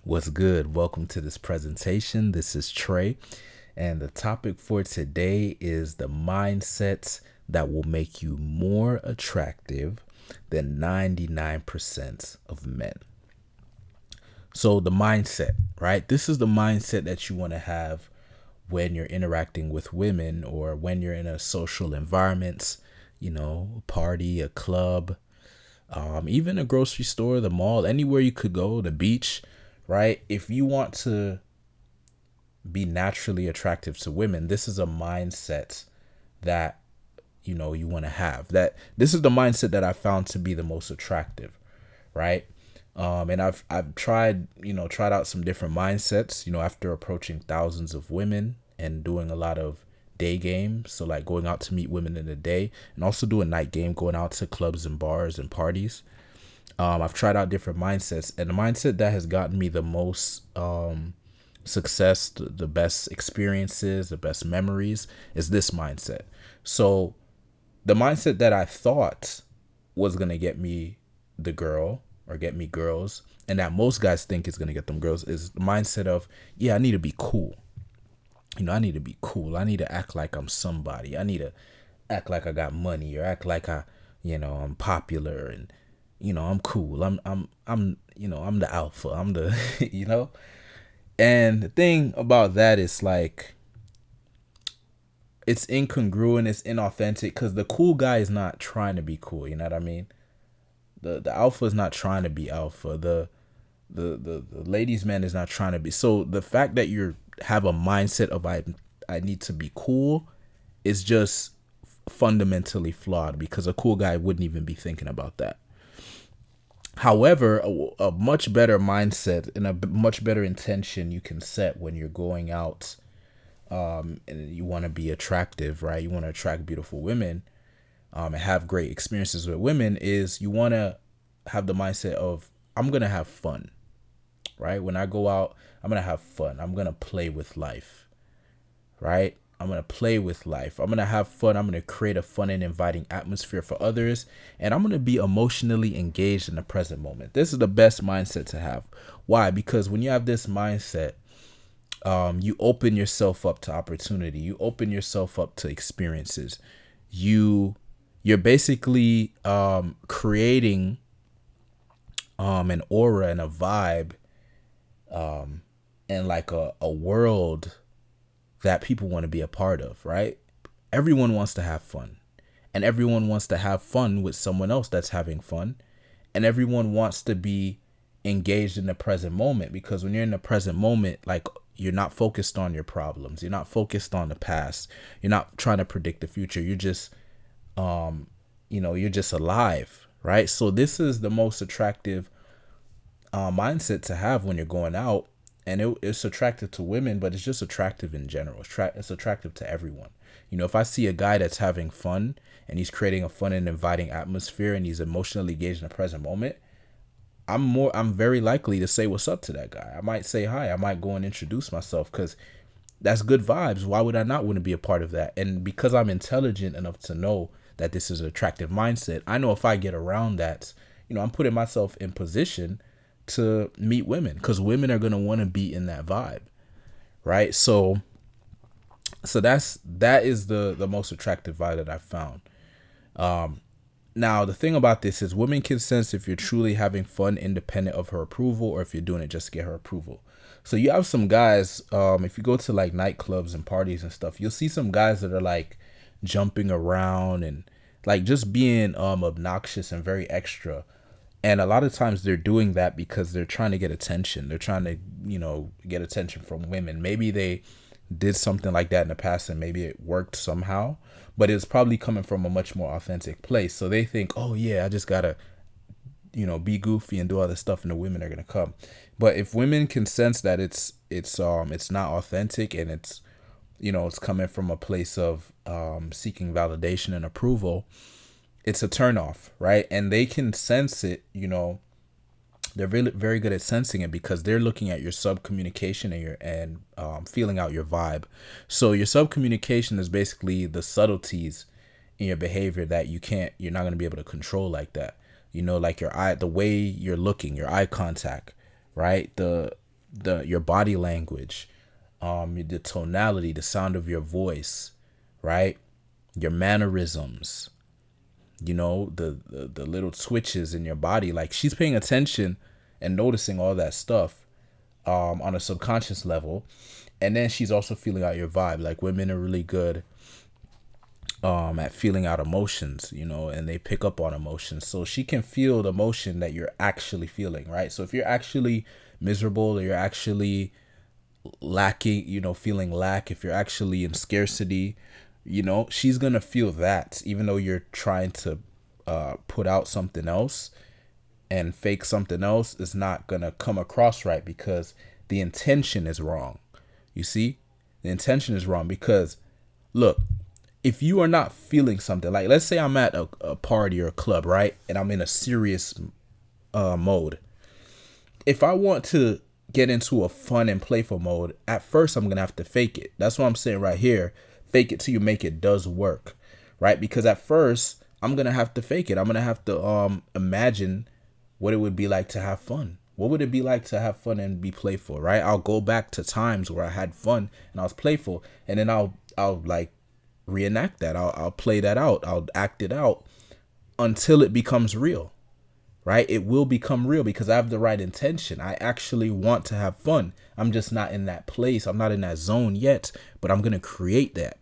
What's good? Welcome to this presentation. This is Trey, and the topic for today is the mindsets that will make you more attractive than 99% of men. So, the mindset, right? This is the mindset that you want to have when you're interacting with women or when you're in a social environment, a party, a club, even a grocery store, the mall, anywhere you could go, the beach, right? If you want to be naturally attractive to women, this is a mindset that you want to have. That this is the mindset that I found to be the most attractive, right? And I've tried out some different mindsets, after approaching thousands of women and doing a lot of day games, so like going out to meet women in the day and also doing night game, going out to clubs and bars and parties. I've tried out different mindsets, and the mindset that has gotten me the most success, the best experiences, the best memories is this mindset. So the mindset that I thought was gonna get me the girl or get me girls, and that most guys think is gonna get them girls, is the mindset of, yeah, I need to be cool. I need to be cool. I need to act like I'm somebody. I need to act like I got money or act like I'm popular and I'm cool. I'm the alpha. I'm the And the thing about that is like it's incongruent, it's inauthentic cuz the cool guy is not trying to be cool, you know what I mean? The alpha is not trying to be alpha. The ladies man is not trying to be. So the fact that you have a mindset of I need to be cool is just fundamentally flawed, because a cool guy wouldn't even be thinking about that. However, a much better mindset and a much better intention you can set when you're going out, and you want to be attractive, right? You want to attract beautiful women, and have great experiences with women, is you want to have the mindset of, I'm going to have fun, right? When I go out, I'm going to have fun. I'm going to play with life, right? I'm going to play with life. I'm going to have fun. I'm going to create a fun and inviting atmosphere for others. And I'm going to be emotionally engaged in the present moment. This is the best mindset to have. Why? Because when you have this mindset, you open yourself up to opportunity. You open yourself up to experiences. You're basically creating an aura and a vibe, and like a world that people want to be a part of, right? Everyone wants to have fun. And everyone wants to have fun with someone else that's having fun. And everyone wants to be engaged in the present moment, because when you're in the present moment, like, you're not focused on your problems. You're not focused on the past. You're not trying to predict the future. You're just you're just alive, right? So this is the most attractive mindset to have when you're going out, and it's attractive to women, but it's just attractive in general. It's attractive to everyone. If I see a guy that's having fun and he's creating a fun and inviting atmosphere and he's emotionally engaged in the present moment, I'm very likely to say what's up to that guy. I might say hi. I might go and introduce myself, because that's good vibes. Why would I not want to be a part of that? And because I'm intelligent enough to know that this is an attractive mindset, I know if I get around that, I'm putting myself in position to meet women, because women are going to want to be in that vibe, right? So that is the most attractive vibe that I've found. Now the thing about this is, women can sense if you're truly having fun independent of her approval, or if you're doing it just to get her approval. So you have some guys, if you go to like nightclubs and parties and stuff, you'll see some guys that are like jumping around and like just being obnoxious and very extra. And a lot of times they're doing that because they're trying to get attention. They're trying to, get attention from women. Maybe they did something like that in the past and maybe it worked somehow, but it's probably coming from a much more authentic place. So they think, oh yeah, I just gotta, be goofy and do all this stuff and the women are gonna come. But if women can sense that it's not authentic, and it's coming from a place of seeking validation and approval, it's a turnoff, right? And they can sense it. They're really very good at sensing it, because they're looking at your sub communication and feeling out your vibe. So your sub communication is basically the subtleties in your behavior that you're not going to be able to control like that. Like your eye, the way you're looking, your eye contact, right? your body language, the tonality, the sound of your voice, right? Your mannerisms, the little twitches in your body. Like, she's paying attention and noticing all that stuff on a subconscious level. And then she's also feeling out your vibe. Like, women are really good at feeling out emotions, and they pick up on emotions. So she can feel the emotion that you're actually feeling, right? So if you're actually miserable, or you're actually lacking, feeling lack, if you're actually in scarcity, she's gonna feel that, even though you're trying to put out something else and fake something else, is not gonna come across right, because the intention is wrong. You see, the intention is wrong, because look, if you are not feeling something, like, let's say I'm at a party or a club, right? And I'm in a serious mode. If I want to get into a fun and playful mode, at first I'm going to have to fake it. That's what I'm saying right here. Fake it till you make it does work, right? Because at first I'm going to have to fake it. I'm going to have to imagine what it would be like to have fun. What would it be like to have fun and be playful, right? I'll go back to times where I had fun and I was playful, and then I'll like reenact that. I'll play that out. I'll act it out until it becomes real, right? It will become real because I have the right intention. I actually want to have fun. I'm just not in that place. I'm not in that zone yet, but I'm going to create that.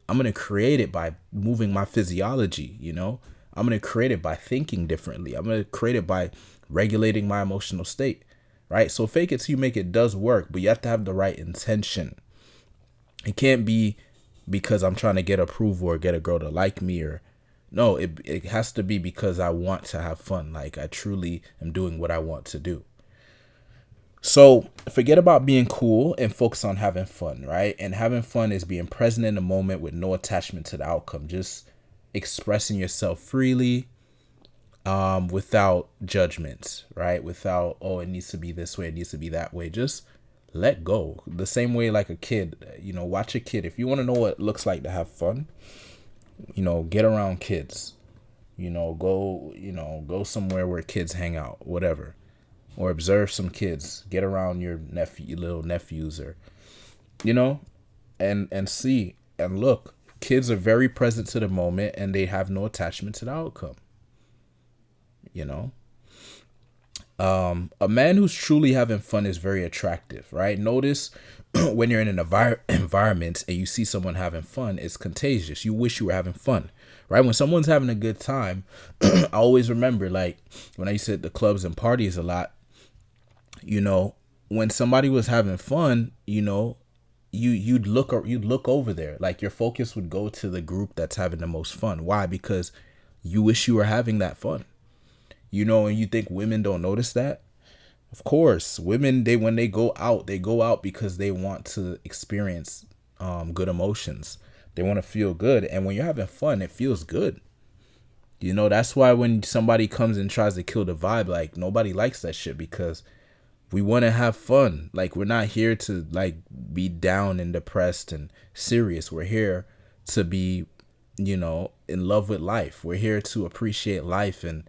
I'm going to create it by moving my physiology, I'm going to create it by thinking differently. I'm going to create it by regulating my emotional state, right? So fake it till you make it does work, but you have to have the right intention. It can't be because I'm trying to get approval or get a girl to like me, or no, it has to be because I want to have fun. Like, I truly am doing what I want to do. So forget about being cool and focus on having fun, right? And having fun is being present in the moment with no attachment to the outcome. Just expressing yourself freely, without judgments, right? Without, oh, it needs to be this way, it needs to be that way. Just let go. The same way, like a kid, watch a kid. If you want to know what it looks like to have fun, get around kids, go somewhere where kids hang out, whatever, or observe some kids, get around your little nephews, or, and see and look. Kids are very present to the moment and they have no attachment to the outcome. A man who's truly having fun is very attractive, right? Notice when you're in an environment and you see someone having fun, it's contagious. You wish you were having fun, right? When someone's having a good time, I always remember, like, when I used to hit the clubs and parties a lot, when somebody was having fun, you'd look over there, like your focus would go to the group that's having the most fun. Why? Because you wish you were having that fun. And you think women don't notice that? Of course, women, when they go out because they want to experience good emotions. They want to feel good. And when you're having fun, it feels good. That's why when somebody comes and tries to kill the vibe, like, nobody likes that shit, because we want to have fun. Like, we're not here to, like, be down and depressed and serious. We're here to be, in love with life. We're here to appreciate life and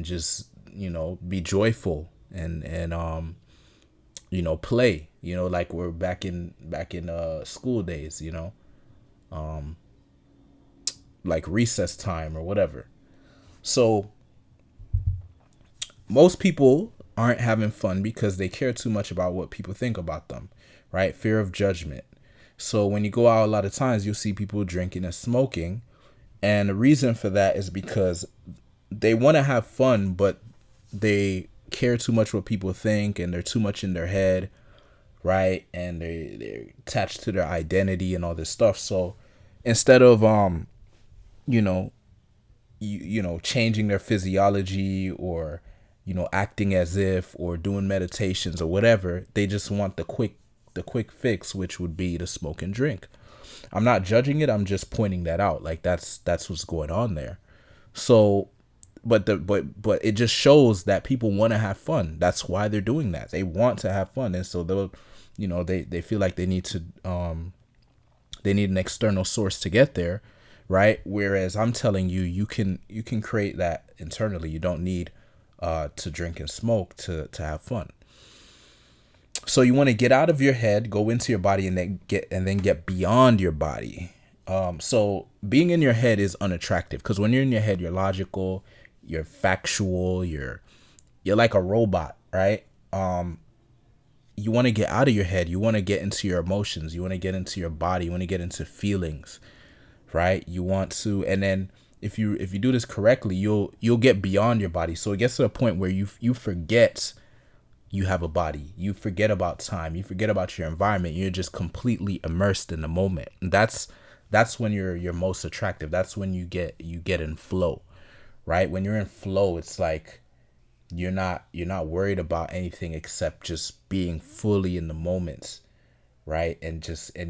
just, be joyful and play, like we're back in school days, like recess time or whatever. So most people aren't having fun because they care too much about what people think about them, right? Fear of judgment. So when you go out, a lot of times you'll see people drinking and smoking. And the reason for that is because they want to have fun, but they care too much what people think, and they're too much in their head, right? And they're attached to their identity and all this stuff. So instead of changing their physiology, or acting as if, or doing meditations or whatever, they just want the quick fix, which would be to smoke and drink. I'm not judging it. I'm just pointing that out. Like, that's what's going on there. So but it just shows that people want to have fun. That's why they're doing that. They want to have fun. And so they'll, they feel like they need an external source to get there, right? Whereas I'm telling you, you can create that internally. You don't need to drink and smoke to have fun. So you want to get out of your head, go into your body, and then get beyond your body. So being in your head is unattractive because when you're in your head, you're logical, you're factual, you're like a robot, right? You want to get out of your head. You want to get into your emotions. You want to get into your body. You want to get into feelings, right? You want to, and then if you do this correctly, you'll get beyond your body. So it gets to a point where you forget you have a body. You forget about time. You forget about your environment. You're just completely immersed in the moment. And that's when you're most attractive. That's when you get in flow, right? When you're in flow, it's like you're not worried about anything except just being fully in the moments, right? And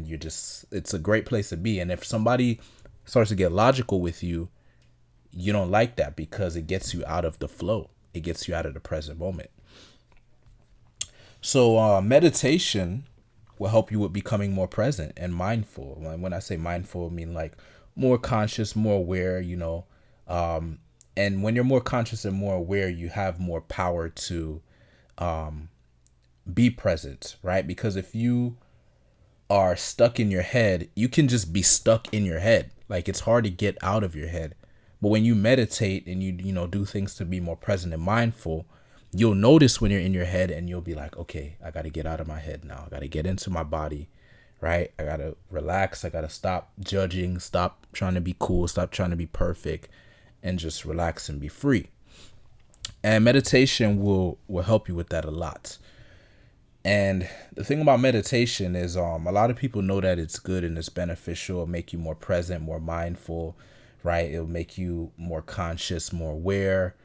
you're just it's a great place to be. And if somebody starts to get logical with you, you don't like that because it gets you out of the flow. It gets you out of the present moment. So meditation will help you with becoming more present and mindful. When I say mindful, I mean like more conscious, more aware, and when you're more conscious and more aware, you have more power to be present, right? Because if you are stuck in your head, you can just be stuck in your head. Like it's hard to get out of your head. But when you meditate and you do things to be more present and mindful, you'll notice when you're in your head and you'll be like, okay, I got to get out of my head now. I got to get into my body, right? I got to relax. I got to stop judging, stop trying to be cool, stop trying to be perfect, and just relax and be free. And meditation will help you with that a lot. And the thing about meditation is a lot of people know that it's good and it's beneficial. It'll make you more present, more mindful, right? It'll make you more conscious, more aware.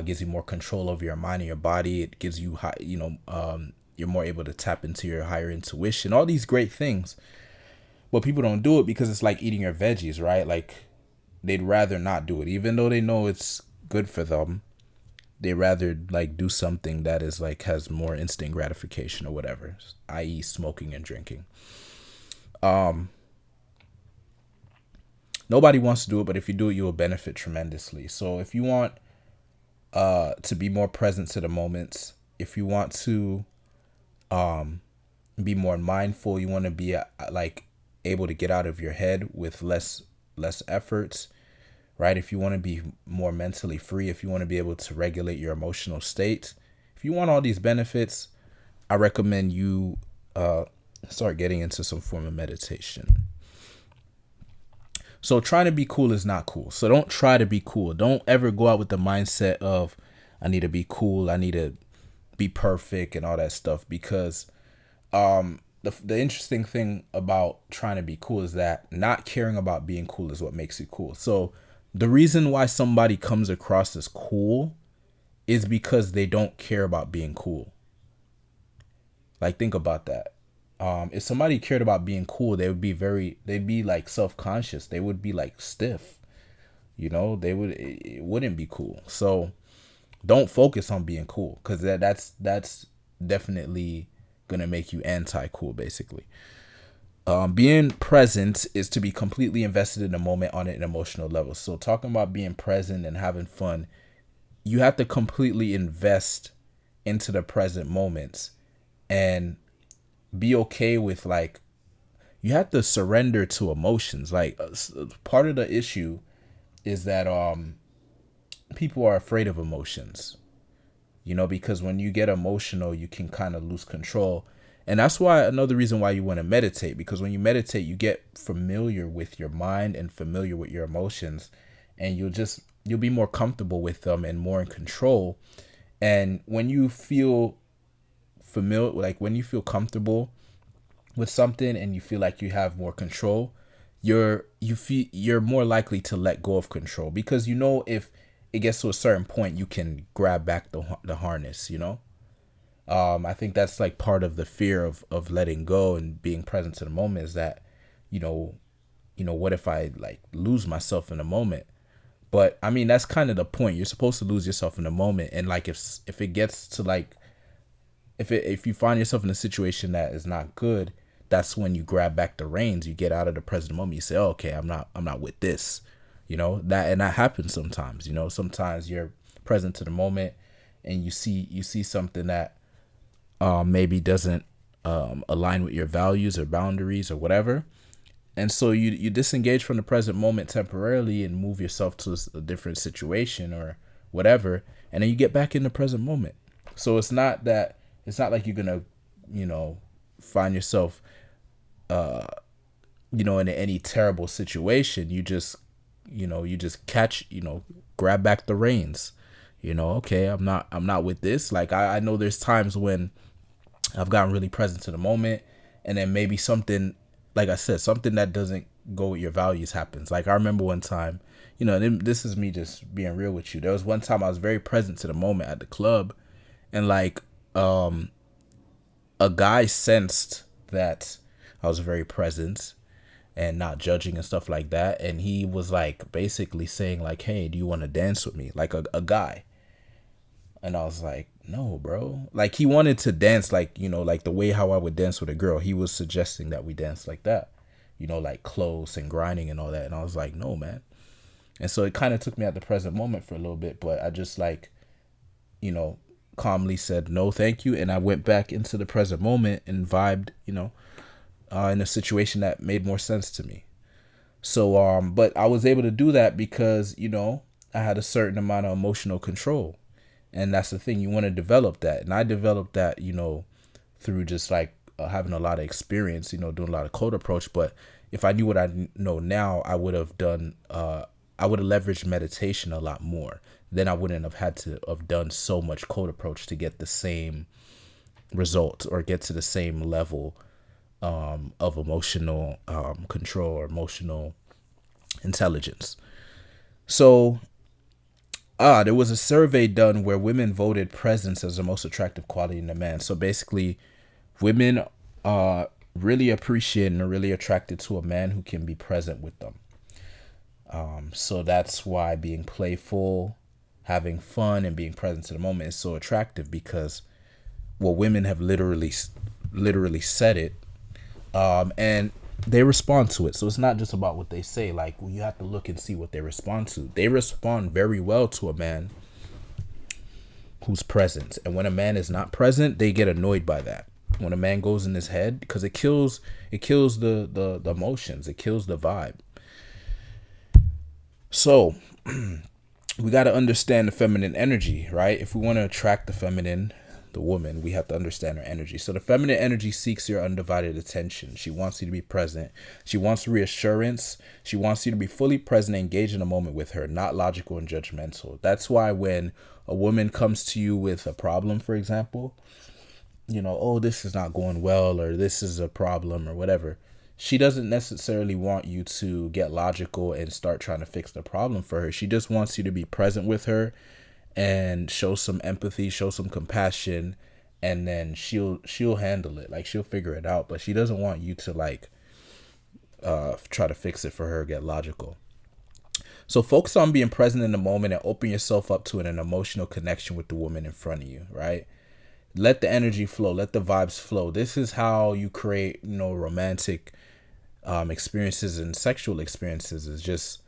Gives you more control over your mind and your body. It gives you you're more able to tap into your higher intuition. All these great things, but people don't do it because it's like eating your veggies, right? Like they'd rather not do it, even though they know it's good for them. They rather like do something that is like has more instant gratification or whatever, i.e., smoking and drinking. Nobody wants to do it, but if you do it, you will benefit tremendously. So if you want to be more present to the moments, if you want to be more mindful, you want to be like able to get out of your head with less efforts, right? If you want to be more mentally free, if you want to be able to regulate your emotional state, if you want all these benefits, I recommend you start getting into some form of meditation. So trying to be cool is not cool. So don't try to be cool. Don't ever go out with the mindset of I need to be cool, I need to be perfect and all that stuff, because the interesting thing about trying to be cool is that not caring about being cool is what makes you cool. So the reason why somebody comes across as cool is because they don't care about being cool. Like think about that. If somebody cared about being cool, they'd be like self-conscious. They would be like stiff. It wouldn't be cool. So don't focus on being cool, because that's definitely gonna make you anti-cool, basically. Being present is to be completely invested in the moment on an emotional level. So talking about being present and having fun, you have to completely invest into the present moments and be okay with, like, you have to surrender to emotions. Like part of the issue is that people are afraid of emotions, because when you get emotional, you can kind of lose control. And that's why another reason why you want to meditate, because when you meditate, you get familiar with your mind and familiar with your emotions, and you'll be more comfortable with them and more in control. And when you feel familiar, like when you feel comfortable with something and you feel like you have more control, you're more likely to let go of control, because if it gets to a certain point, you can grab back the harness. I think that's like part of the fear of letting go and being present to the moment, is that what if I like lose myself in a moment? But I mean, that's kind of the point. You're supposed to lose yourself in a moment, and like if it gets to like if you find yourself in a situation that is not good, that's when you grab back the reins. You get out of the present moment. You say, oh, okay, I'm not with this. That happens sometimes. Sometimes you're present to the moment and you see something that maybe doesn't align with your values or boundaries or whatever. And so you disengage from the present moment temporarily and move yourself to a different situation or whatever, and then you get back in the present moment. So it's not like you're gonna, you know, find yourself, in any terrible situation. You just catch, grab back the reins. Okay, I'm not with this. Like I know there's times when I've gotten really present to the moment, and then maybe something, like I said, something that doesn't go with your values happens. Like I remember one time, this is me just being real with you. There was one time I was very present to the moment at the club, and like a guy sensed that I was very present and not judging and stuff like that, and he was like basically saying like, "Hey, do you want to dance with me?" Like a guy. And I was like, no, bro. Like he wanted to dance like, like the way how I would dance with a girl. He was suggesting that we dance like that, like close and grinding and all that. And I was like, no, man. And so it kind of took me at the present moment for a little bit, but I just like, calmly said, no, thank you. And I went back into the present moment and vibed, in a situation that made more sense to me. So, but I was able to do that because, I had a certain amount of emotional control. And that's the thing, you want to develop that. And I developed that, through just like having a lot of experience, doing a lot of code approach. But if I knew what I know now, I would have leveraged meditation a lot more. Then I wouldn't have had to have done so much code approach to get the same result or get to the same level of emotional control or emotional intelligence. So there was a survey done where women voted presence as the most attractive quality in a man. So basically, women are really appreciate and are really attracted to a man who can be present with them. So that's why being playful, having fun, and being present to the moment is so attractive, because, well, women have literally said it, and they respond to it. So it's not just about what they say. Like, you have to look and see what they respond to. They respond very well to a man who's present. And when a man is not present, they get annoyed by that. When a man goes in his head, because it kills the emotions, it kills the vibe. So we got to understand the feminine energy, right? If we want to attract the woman, we have to understand her energy. So the feminine energy seeks your undivided attention. She wants you to be present. She wants reassurance. She wants you to be fully present and engaged in the moment with her, not logical and judgmental. That's why when a woman comes to you with a problem, for example, oh, this is not going well, or this is a problem, or whatever, she doesn't necessarily want you to get logical and start trying to fix the problem for her. She just wants you to be present with her and show some empathy, show some compassion, and then she'll handle it. Like, she'll figure it out, but she doesn't want you to like try to fix it for her, get logical. So focus on being present in the moment and open yourself up to an emotional connection with the woman in front of you, right? Let the energy flow, let the vibes flow. This is how you create, romantic experiences and sexual experiences, is just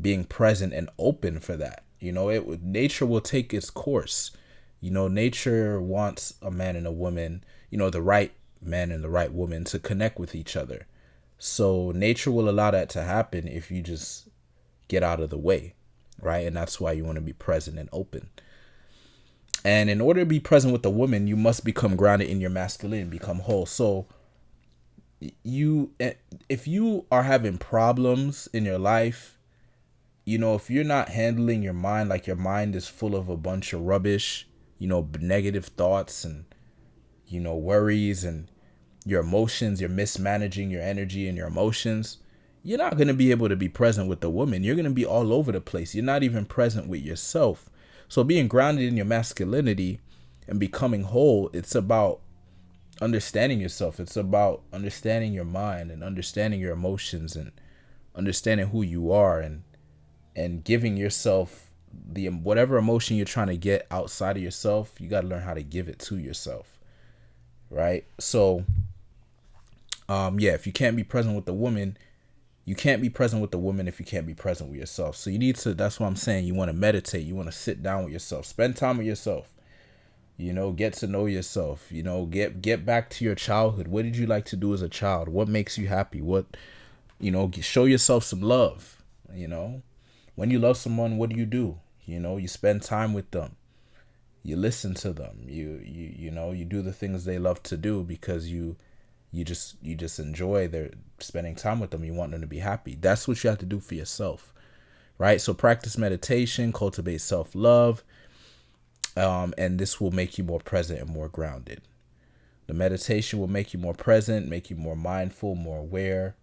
being present and open for that. Nature will take its course. Nature wants a man and a woman, the right man and the right woman to connect with each other. So nature will allow that to happen if you just get out of the way, right? And that's why you want to be present and open. And in order to be present with a woman, you must become grounded in your masculine, become whole. So if you are having problems in your life, if you're not handling your mind, like your mind is full of a bunch of rubbish, negative thoughts and, worries, and your emotions, you're mismanaging your energy and your emotions, you're not going to be able to be present with the woman. You're going to be all over the place. You're not even present with yourself. So being grounded in your masculinity and becoming whole, it's about understanding yourself. It's about understanding your mind and understanding your emotions and understanding who you are, and giving yourself the whatever emotion you're trying to get outside of yourself. You got to learn how to give it to yourself, right? So if you can't be present with the woman, you can't be present with the woman if you can't be present with yourself. So you need to, that's what I'm saying, you want to meditate, you want to sit down with yourself, spend time with yourself, Get to know yourself. Get back to your childhood. What did you like to do as a child? What makes you happy? Show yourself some love. When you love someone, what do? You spend time with them. You listen to them. You do the things they love to do because you just enjoy their spending time with them. You want them to be happy. That's what you have to do for yourself, right? So practice meditation, cultivate self-love, and this will make you more present and more grounded. The meditation will make you more present, make you more mindful, more aware,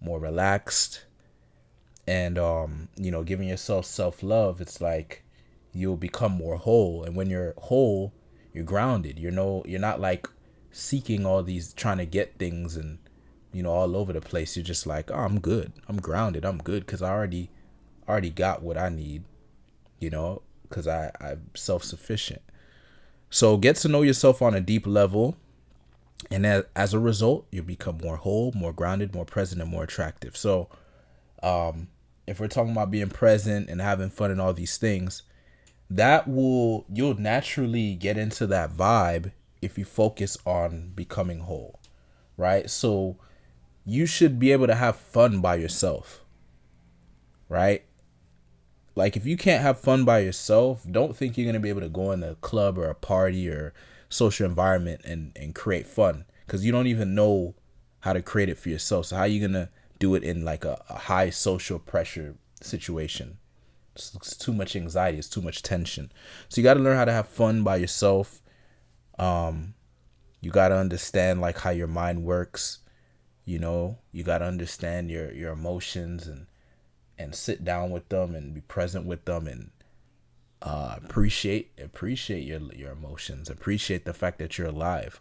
more relaxed. And giving yourself self-love, it's like you'll become more whole. And when you're whole, you're grounded. You're not like seeking all these, trying to get things and all over the place. You're just like, oh, I'm good, I'm grounded, I'm good, because I already got what I need, because I'm self-sufficient. So get to know yourself on a deep level, and as a result, you become more whole, more grounded, more present, and more attractive. So if we're talking about being present and having fun and all these things, you'll naturally get into that vibe if you focus on becoming whole, right? So you should be able to have fun by yourself, right? Like, if you can't have fun by yourself, don't think you're going to be able to go in a club or a party or social environment and create fun, because you don't even know how to create it for yourself. So how are you going to do it in like a high social pressure situation? It's too much anxiety. It's too much tension. So you got to learn how to have fun by yourself. You got to understand like how your mind works. You got to understand your emotions and sit down with them and be present with them, and appreciate your emotions. Appreciate the fact that you're alive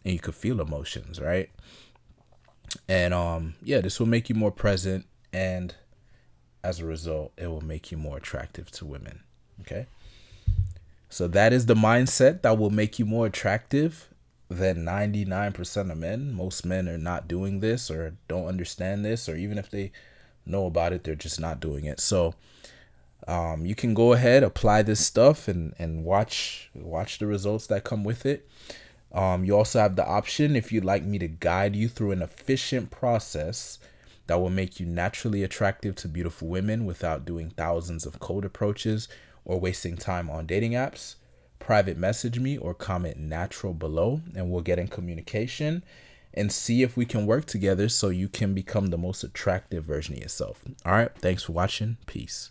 and you could feel emotions, right? And this will make you more present, and as a result, it will make you more attractive to women. Okay. So that is the mindset that will make you more attractive than 99% of men. Most men are not doing this, or don't understand this, or even if they know about it, they're just not doing it. So you can go ahead, apply this stuff, and watch the results that come with it. You also have the option, if you'd like me to guide you through an efficient process that will make you naturally attractive to beautiful women without doing thousands of cold approaches or wasting time on dating apps, private message me or comment natural below, and we'll get in communication and see if we can work together so you can become the most attractive version of yourself. All right. Thanks for watching. Peace.